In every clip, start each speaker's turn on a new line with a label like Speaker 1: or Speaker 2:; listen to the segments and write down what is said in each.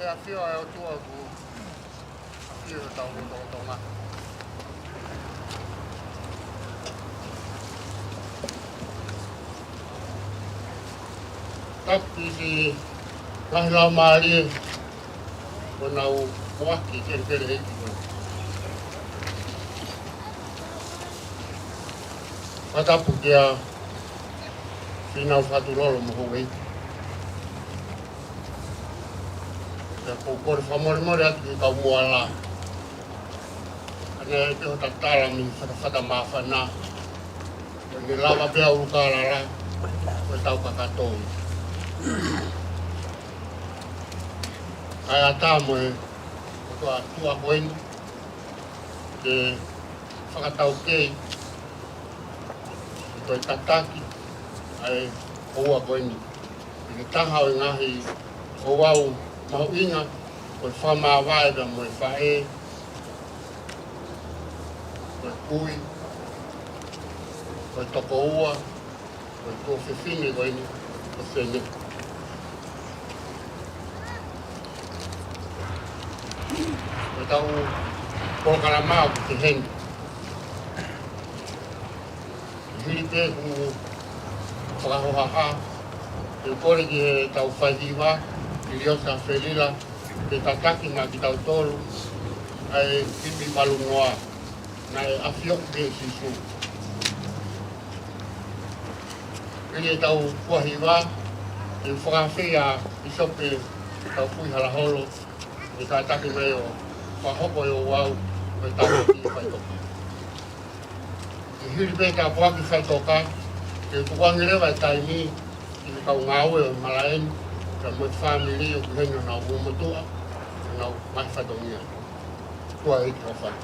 Speaker 1: a fio e o tua ku a fio tau tonga tapi si kahila mali ko nau waki kere hiki ko patapu kia sinau faturolo mo ho hiki ya ko famore atu ka muala ane te o tatala mi fata mafana ko ni lava bea ukala ko tau kakatou kaya tamo ko tua koin ke whakatau kei ko tataki ai oua koin ke taha o ngahi o wau mau inga ko whama waeda mo whae ko kui ko toko ua ko kōwhiwhine koin ko whene ko tau kōkara mau ki te hen hiri pē ku whakahohaha te kore ki he tau whaihiwa ki riosa whelila te tataki ngā ki tau tolu ai kimi malu noa nai awhiok ke sisu kini tau kuahiwa te whakawhia i sope tau pui halaholo te tataki mai o whahoko e o wau koe tau ki whaitoka te hiri pē ka puaki whaitoka te kuangirewa e taimi i te kau ngāue o malaeni ka mo family o kuhenga na umotua na mai whatongia kua e ki whai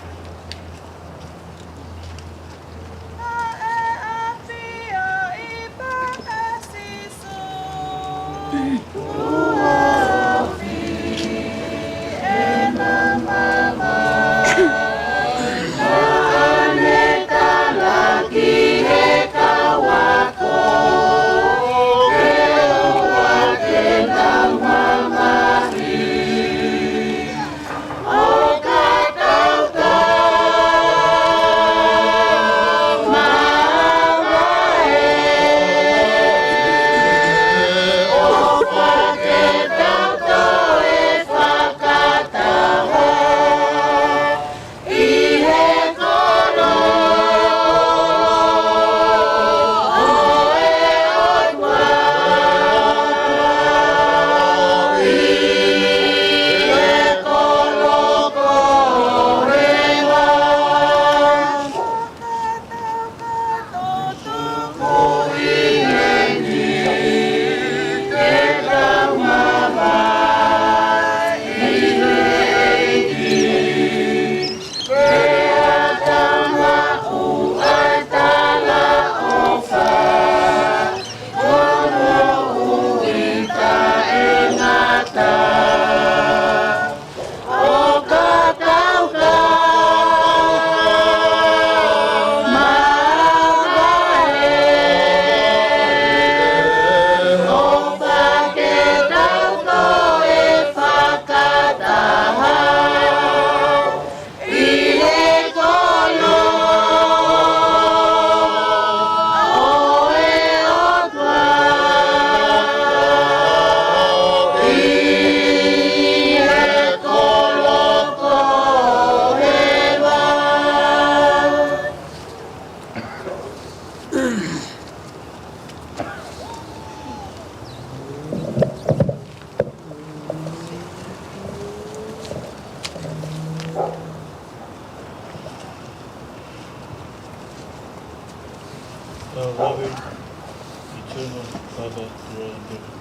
Speaker 2: Our loving, eternal Father, you are in heaven.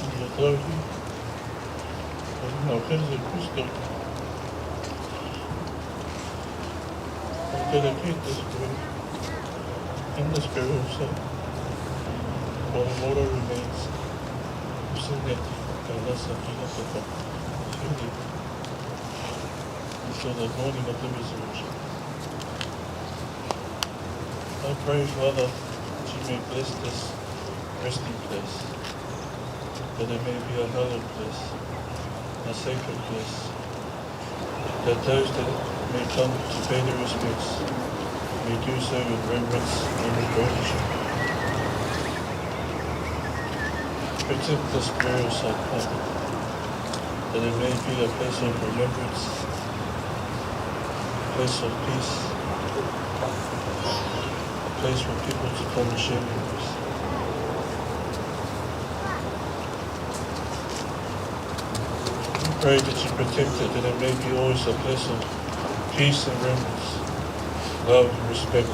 Speaker 2: In the authority of our President Cristo, I dedicate this prayer in the spirit of sin, while immortal remains of Signet, Carlasa, Gina, until the morning of the resurrection. I pray, Father, that you may bless this resting place, that there may be a hallowed place, a sacred place, that those that may come to pay their respects may do so with reverence and with gratitude. Protect this burial site, Father, that it may be a place of remembrance, a place of peace, a place for people to come and share memories. We pray that you protect it, that it may be always a place of peace and reverence, love and respect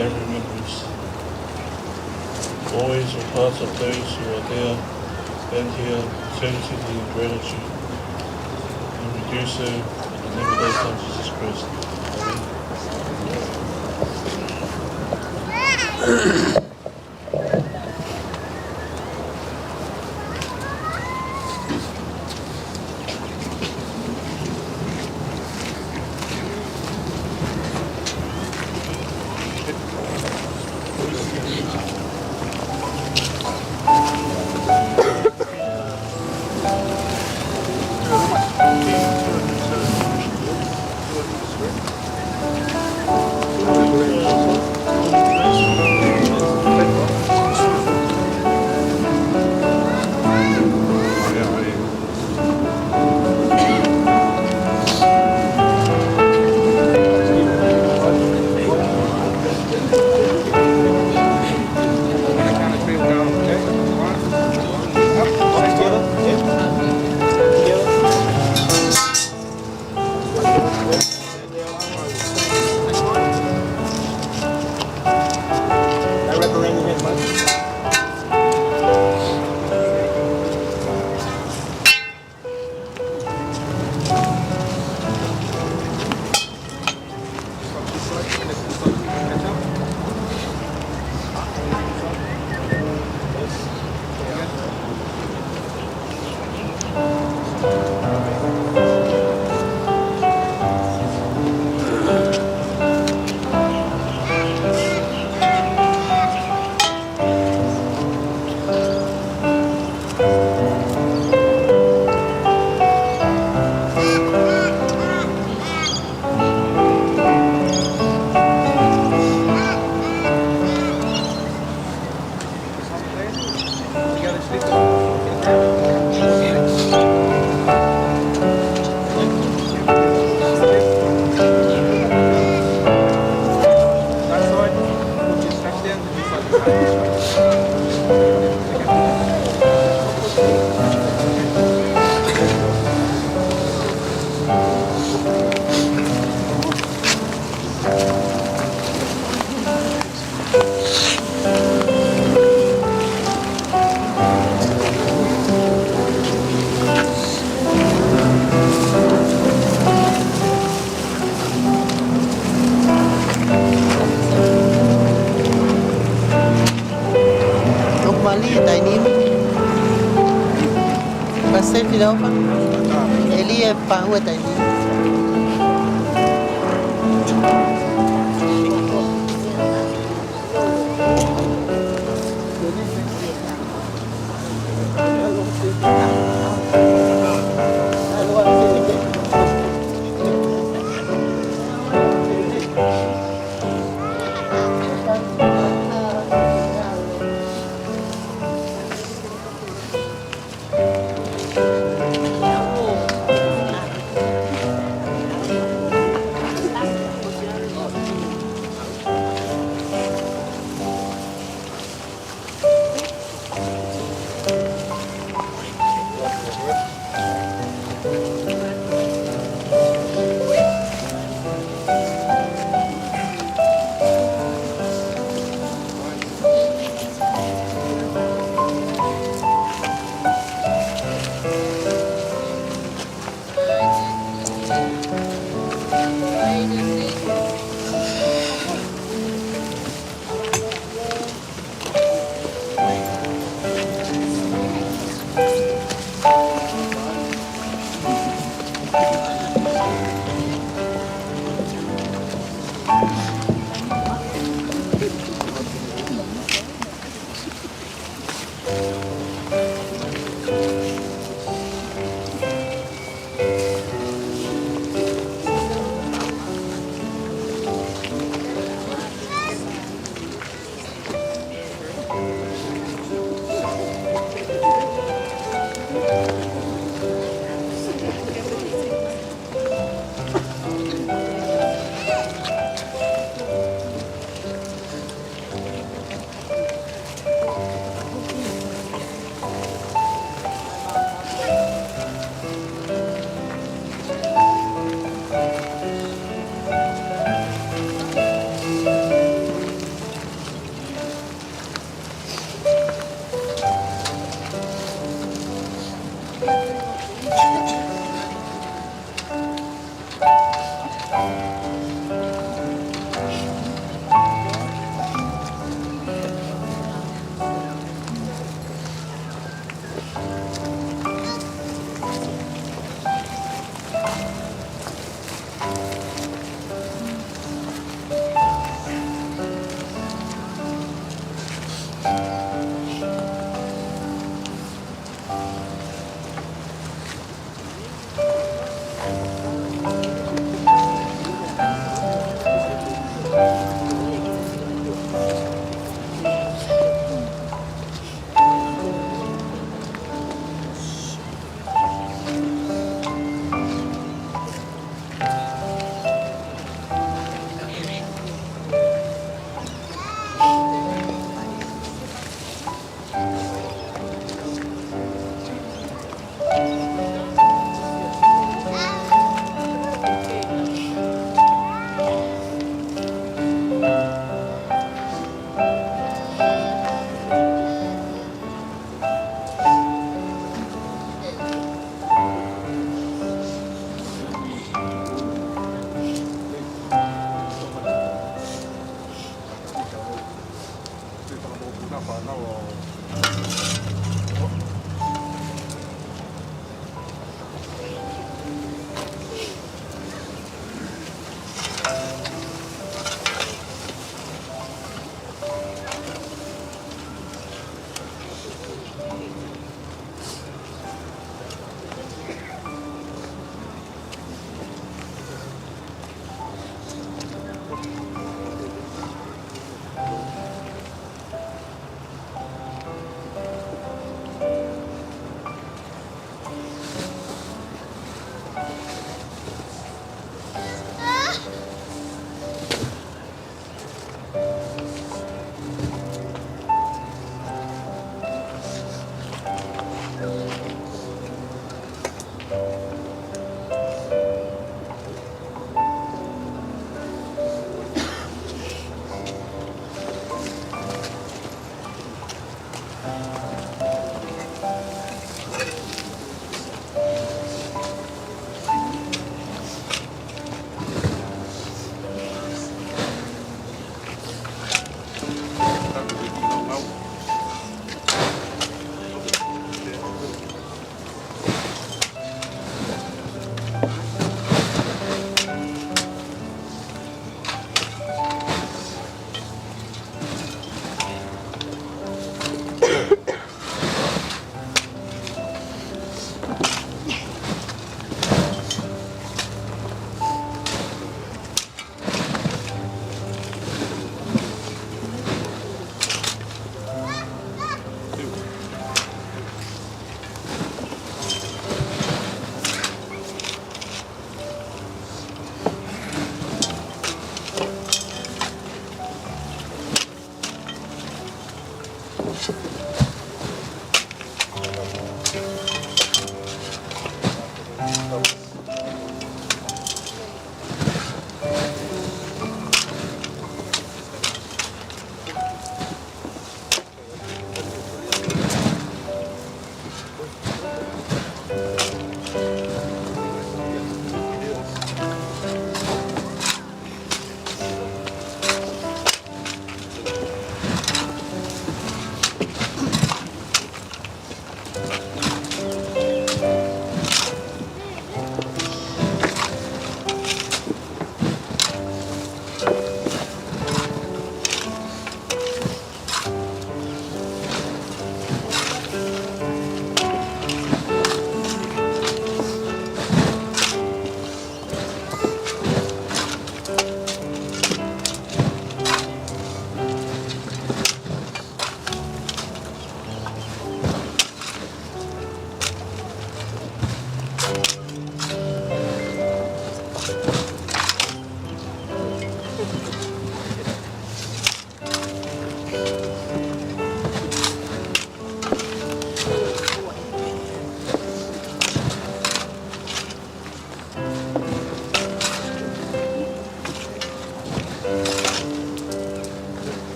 Speaker 2: and remembrance. Always with hearts of those who are there and here, eternity and gratitude. And we do so in the name of thy Son, Jesus Christ. Amen.
Speaker 3: Elia Power Tiny.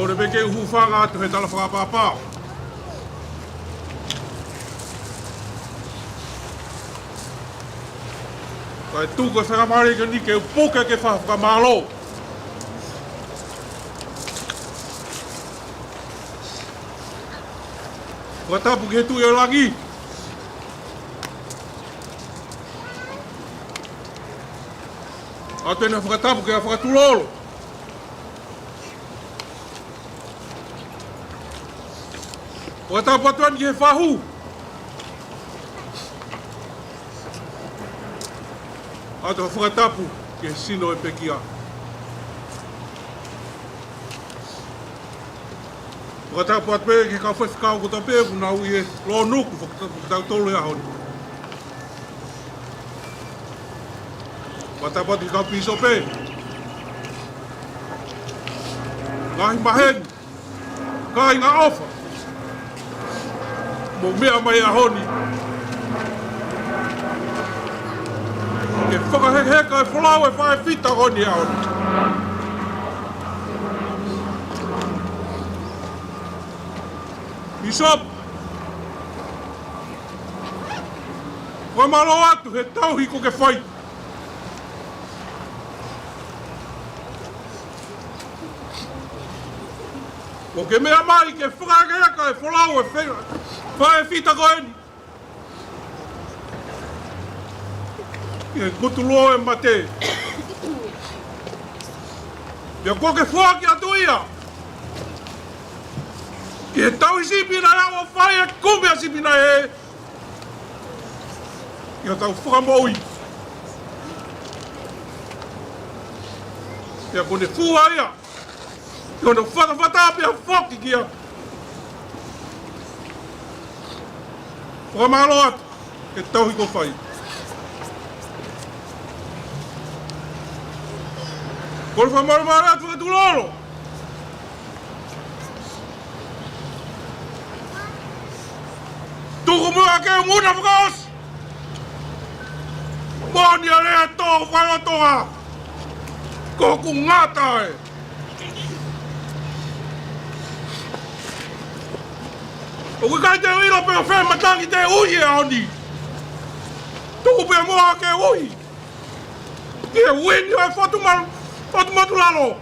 Speaker 4: Ko re beke uhu whanga atu he tala whakapapao. Kai tūka whakamare ka ni ke upoka ke whakamalo. Watapu ke tu e langi. A tēnā whakatapu ke a whakatulolo. Watapu atuan ki he whahu. A te whakatapu ke sino e pekia. Whakatapu atu pe ke ka whewhikau ko ta pe kuna ui e lo nuku whakatau tolu e ahoni. Watapu atu ka piso pe. Ngahi maheni. Kai ngā ofa. Mo mea mai ahoni. Ke whakaheka e wholau e whae whita honi ahoni. Bishop, koe malo atu he tauhi ko ke whai. Ko ke mea mai ke whakaheka e wholau e whae whita koeni. Ke kutulo e mate. Ia ko ke whaki atu ia. Ke tau i sipina e awa whae e kume a sipina e. Ia tau whakamoui. Ia kone fua ia. Ia no whakawhatapi a whaki kia. Whakamalo atu. Ke tau hi ko whai. Kore whamarumara atu e tulolo. Tuku mua ke nguna whakaos. Moni a rea tō whaingotoa. Koku ngata e. O kui kai te uiro pe o whē matangi te ui e oni. Tuku pe mua ke ui. Ke wini e whatumatu lalo.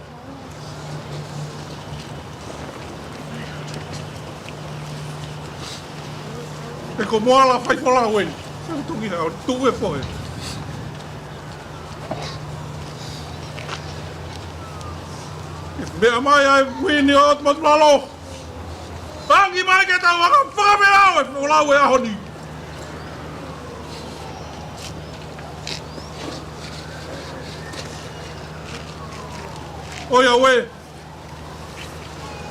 Speaker 4: E ko moala whai whala weni. Whai tungi hao, tu e whoe. E mea mai ai wini o atu lalo. Tangi mai ke tau waka whakame au e whalau e ahoni. Oia we.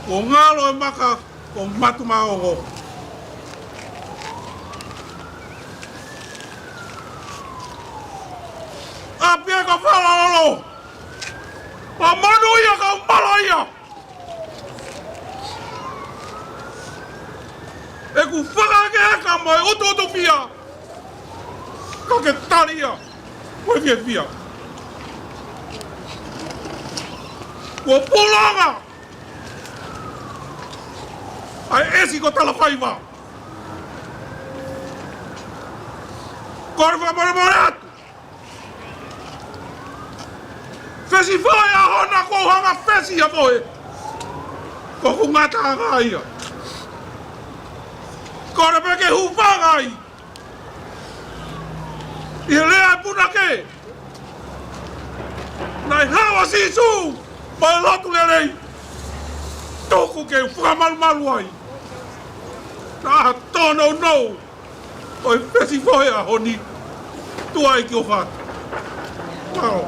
Speaker 4: O ngalo e maka o matu maongo. Apia ka whalalolo. A manu ia ka umalo ia. E ku whakake eka mai utu pia. Ka ke tari ia. Koe fie fia. Kua pulanga. Ai esi ko tala whaiwa. Kore whamaremore atu. Fesi whae a hona ko hanga fesi a whae. Ko ku ngata anga ia. Kore peke huwhangai. I lea puna ke. Nai hawa sisu. Pai lotu le rei. Toku ke whakamalu ai. Nā tono no. Oi fesi whae a honi. Tua i ki o whātu. Tau.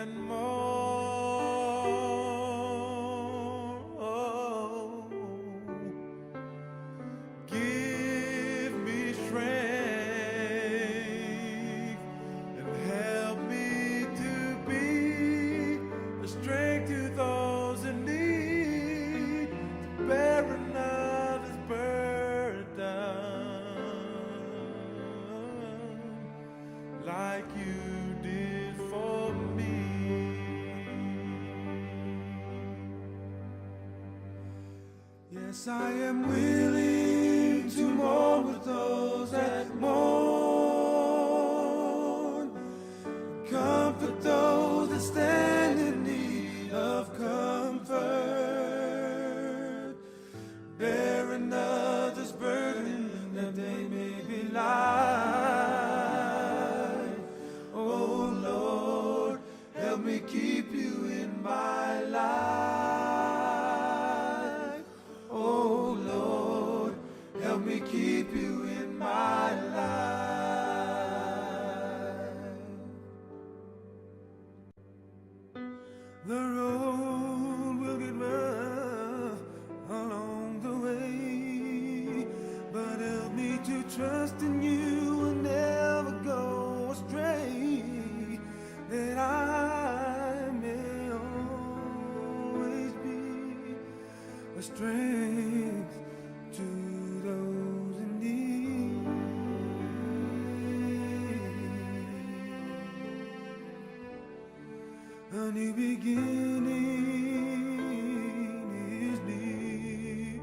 Speaker 5: and more. Give me strength and help me to be a strength to those in need, to bear another's burden like you did for me. Yes, I am willing to mourn with those that mourn, comfort those that stand in need of comfort, bear another's burden that they may be light. Oh Lord, help me keep you in my life. Oh Lord, help me keep you in my life. The road will get rough along the way, but help me to trust in you and never go astray, that I may always be a strength to those in need. A new beginning is near.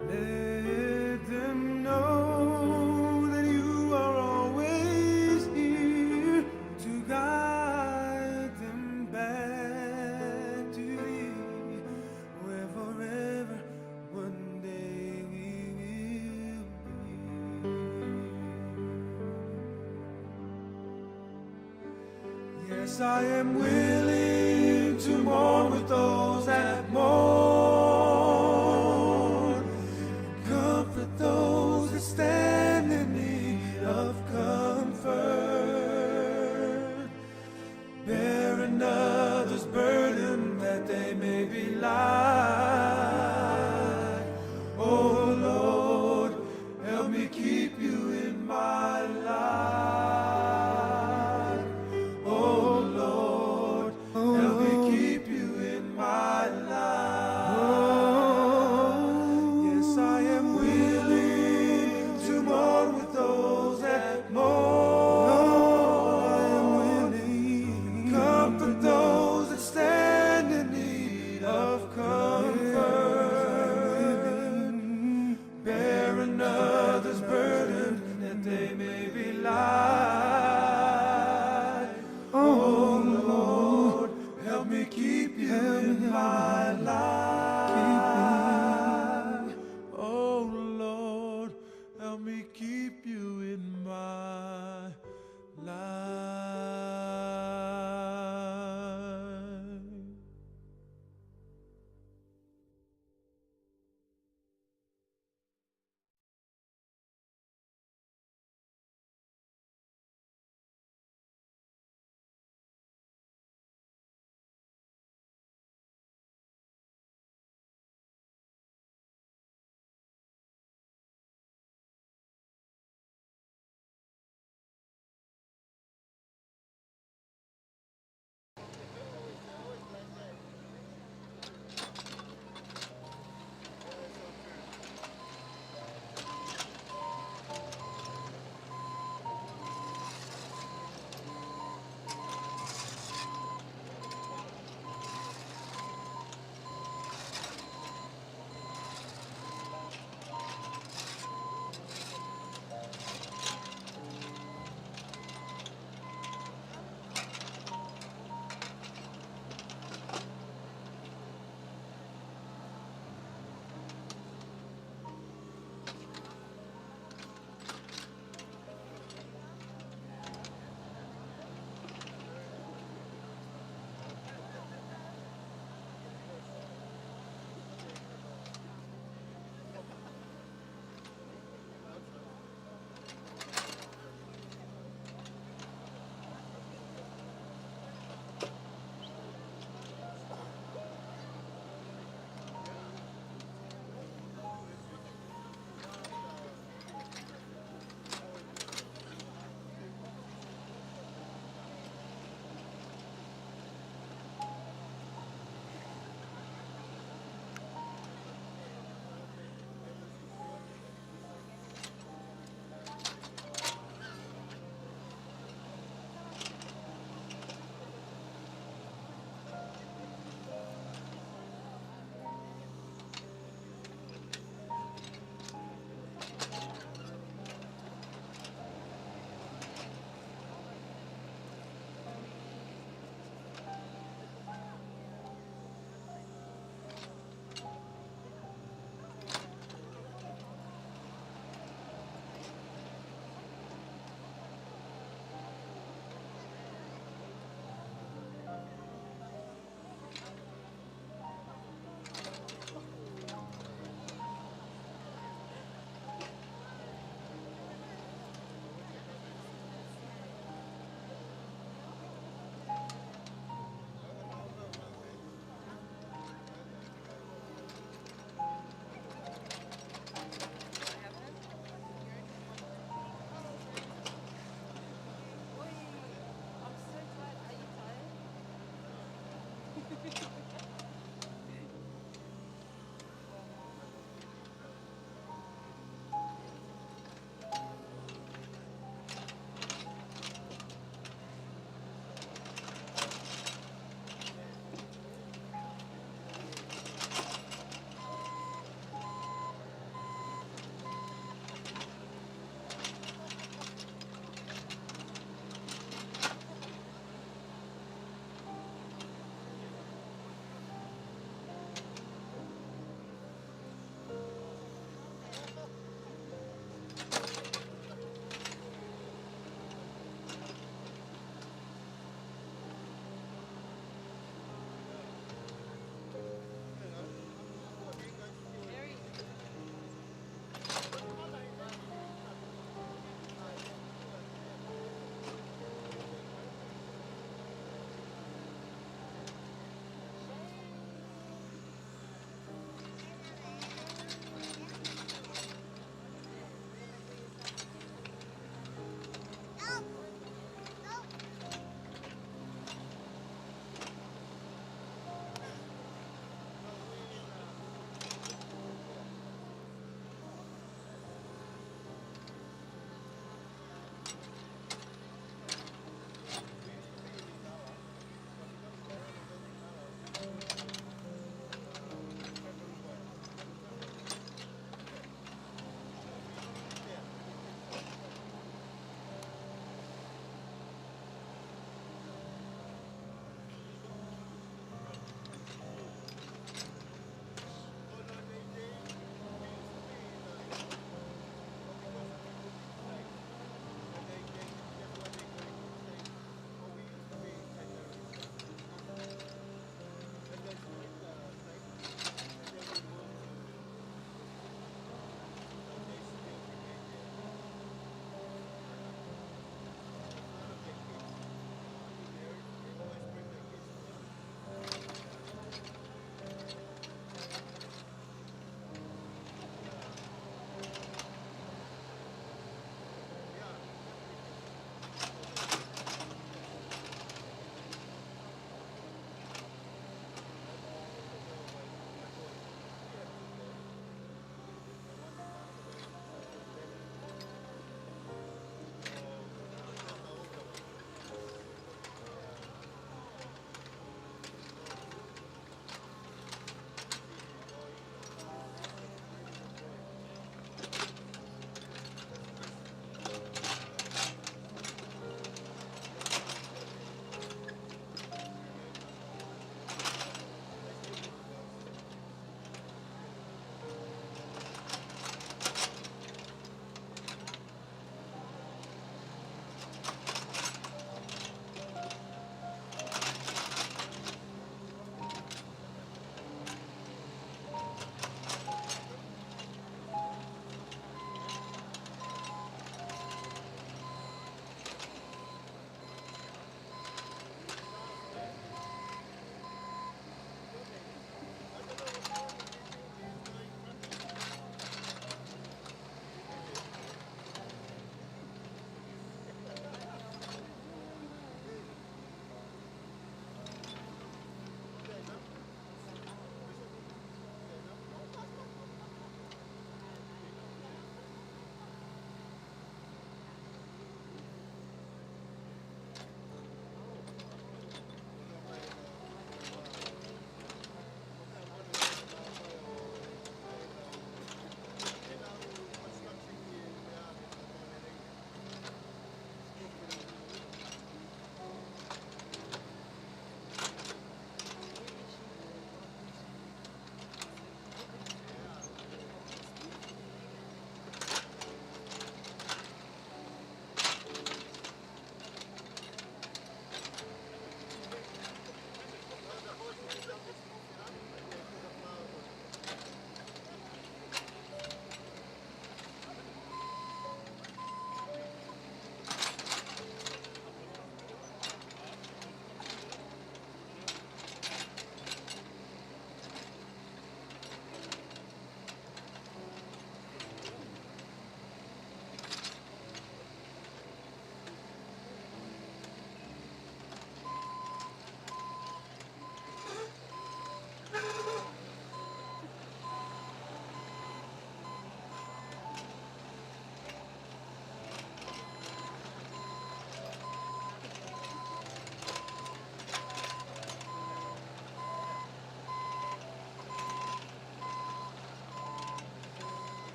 Speaker 5: Let them know that you are always here to guide them back to thee, where forever one day we will be. Yes, I am willing to mourn with those that mourn, comfort those that stand in need of comfort, bear another's burden that they may be light. Oh Lord, help me keep you in my life. Oh Lord, help me keep you in my life. Yes, I am willing to mourn with those that mourn. I am willing, comfort those that stand in need of comfort, bear another's burden that they may be light. Oh Lord, help me keep you in my life. Oh Lord, help me keep you in my life.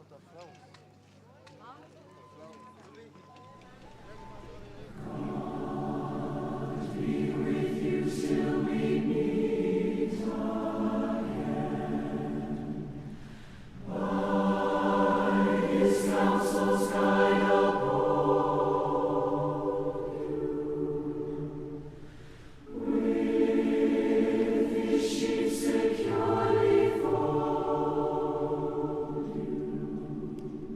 Speaker 3: the flows.
Speaker 6: Securely fold you.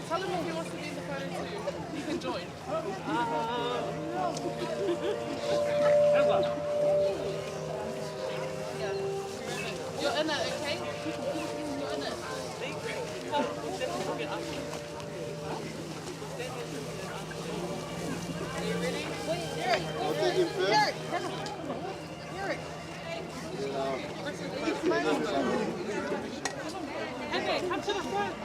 Speaker 6: Tell him if he wants to be in the photo too. He can join. You're in it, okay? You're in it. Are you ready? Henry, come to the front.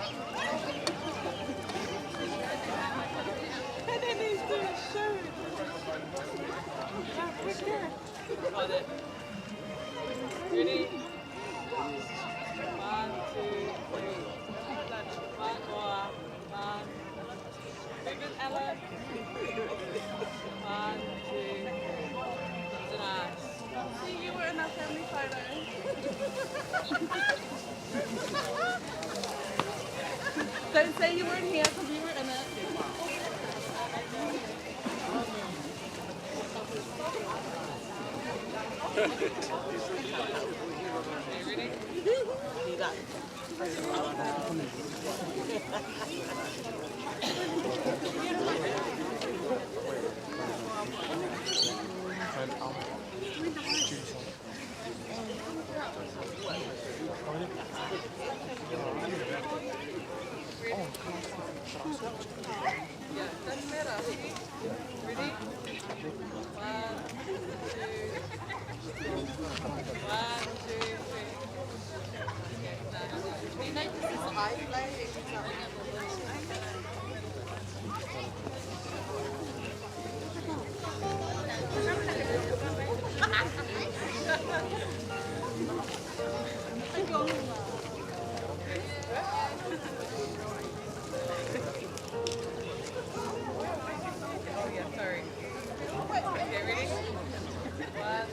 Speaker 6: And then he's doing show. Got it. Ready? 1, 2, 3. One more. One. Move it, Ella. 1, 2. Nice. See, you were in our family photo. Don't say you weren't here because you were in it. Ready? Yeah, doesn't matter. Ready? 1, 2, 3. You know this is Oh yeah, sorry. Okay, ready? 1,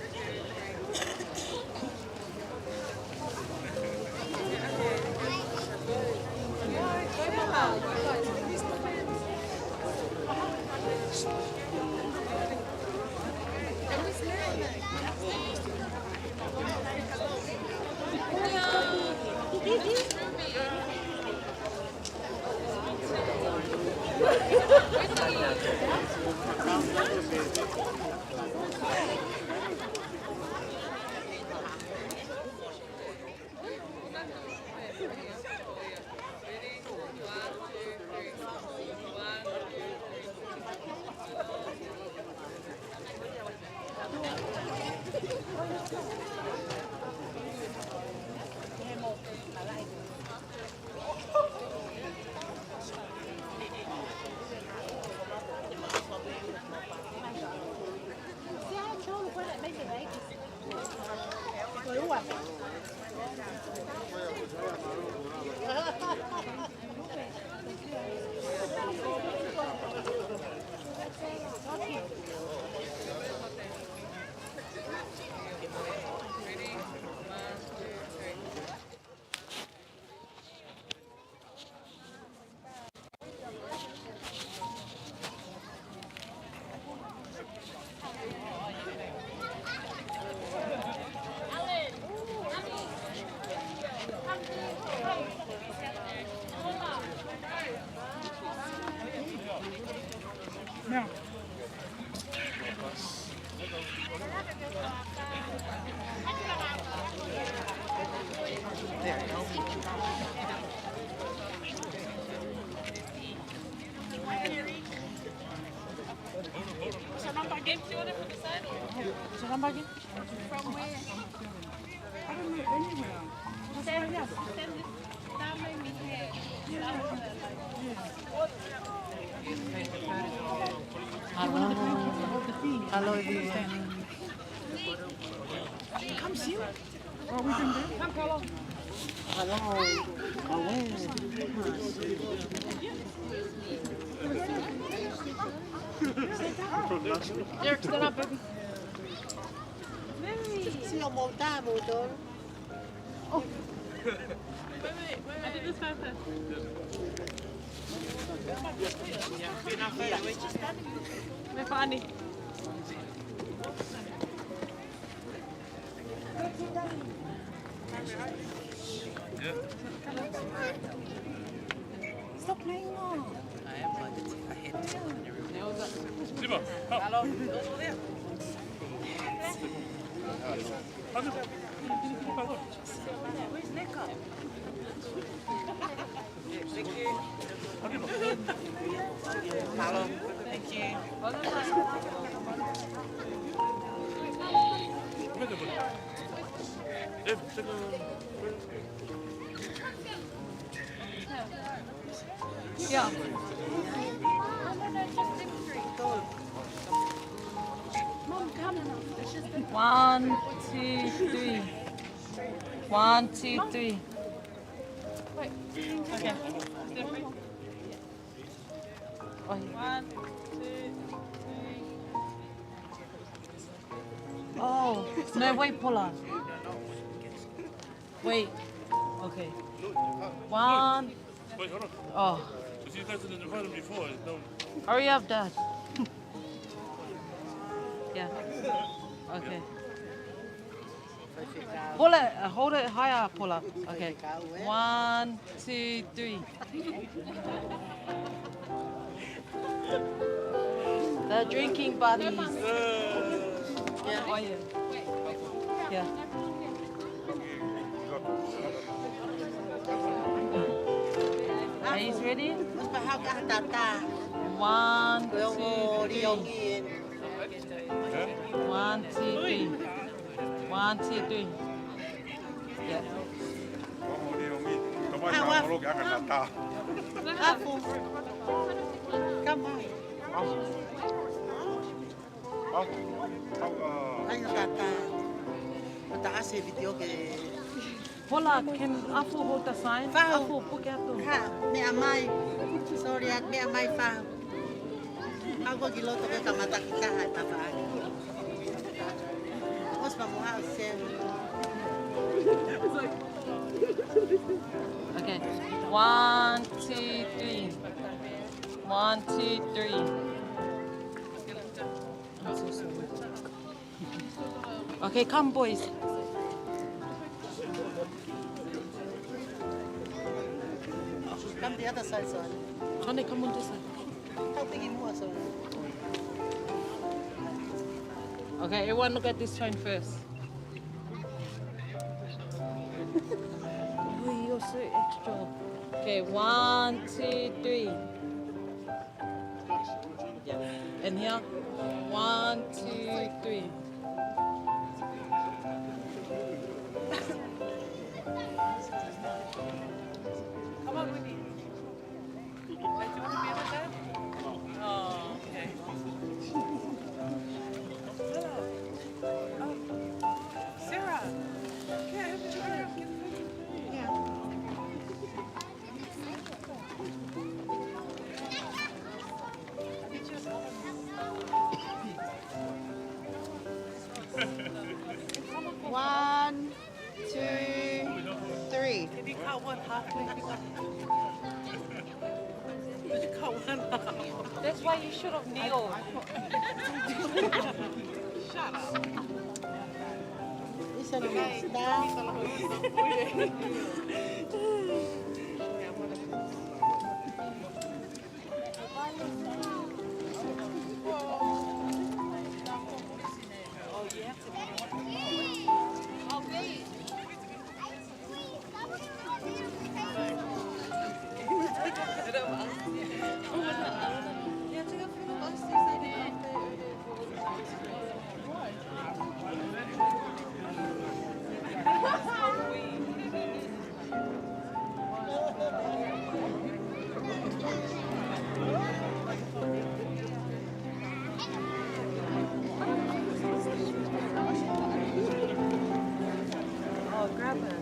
Speaker 6: 2,
Speaker 3: Hello everyone.
Speaker 6: Come see what we can do. Come, Carlo.
Speaker 3: Hello. Derek, stand up, baby.
Speaker 7: Siya mo tamo doon.
Speaker 6: I did this first. We're funny.
Speaker 3: Stop playing now.
Speaker 6: Hello. Over there. Where's Nico? Thank you. Hello. Thank you.
Speaker 3: Yeah. One, two, three. 1, 2, 3.
Speaker 6: Wait.
Speaker 3: Okay. Oh,
Speaker 6: 1, 2, 3.
Speaker 3: oh, no, wait, Paula. Wait. Okay. 1.
Speaker 4: Wait, hold on.
Speaker 3: Oh,
Speaker 4: Because you guys didn't invite him before. No.
Speaker 3: hurry up, Dad. Yeah. Okay. Pull it, hold it higher, Paula. Okay. 1, 2, 3. The drinking buddies. Yeah. Oh, yeah. Yeah. Are you ready?
Speaker 7: Mas mahal ka tata.
Speaker 3: 1,
Speaker 7: Yung
Speaker 3: 2, 3.
Speaker 7: liyongin.
Speaker 3: 1, 2, 3. 1, 2, 3. Yeah.
Speaker 7: Apo. Kamay. Ay, tata. Mataas eh, video ke.
Speaker 3: Paula, can Afu hold the sign?
Speaker 7: Fao.
Speaker 3: Afu, puketo.
Speaker 7: Ha, may amay. Sorry, at may amay pa. Ako giloto ka kamata kita ha, tapaan. Mas mamuha, Sam.
Speaker 3: Okay. 1, 2, 3. 1, 2, 3. I'm so sorry. Okay, come, boys.
Speaker 7: Come the other side, son.
Speaker 3: Johnny, come on this side.
Speaker 7: How big you want, son?
Speaker 3: Okay, everyone look at this sign first. Oh, you're so extra. Okay, 1, 2, 3. Yeah. And here, 1, 2, 3.
Speaker 6: Come on with me. Like, do you want to be with them? Oh, okay. Hello. Oh. Sarah. Yeah, have a chair. Get food. Yeah.
Speaker 7: One, 2, 3.
Speaker 6: Did you cut one halfway? Did you cut one half?
Speaker 3: That's why you should have kneeled.
Speaker 6: Shut up.
Speaker 7: Isa naman staff.
Speaker 6: Oh, you have to be.
Speaker 3: Oh, grab it.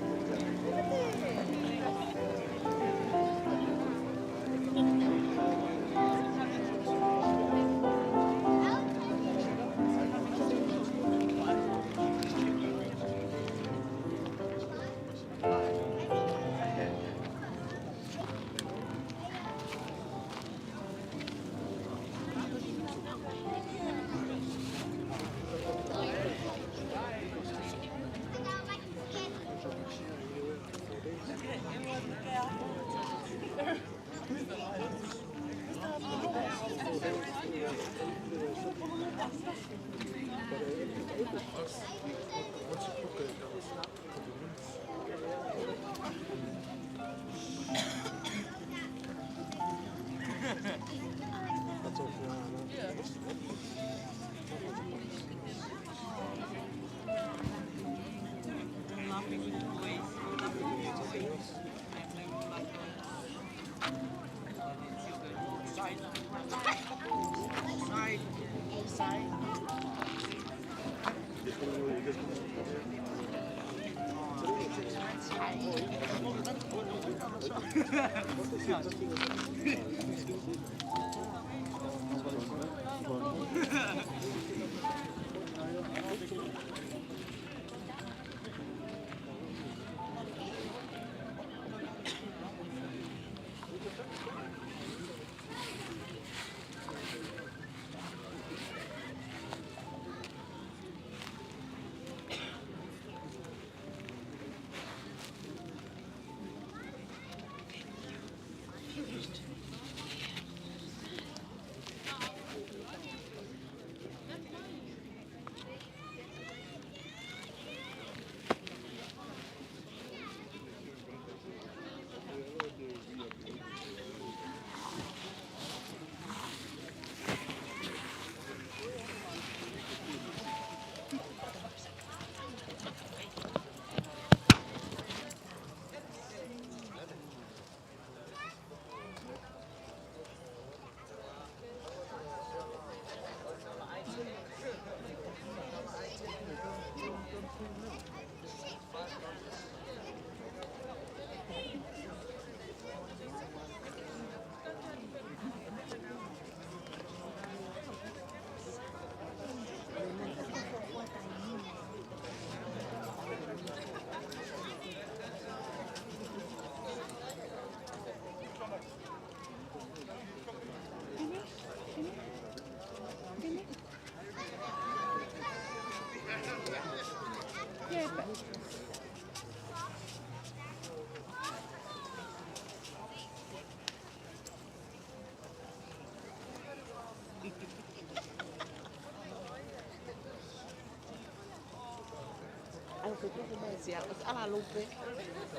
Speaker 7: Alfetuk Malaysia, ala lupe.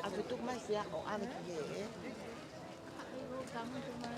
Speaker 7: Alfetuk Malaysia, o ala kiye.
Speaker 8: Kamu cuma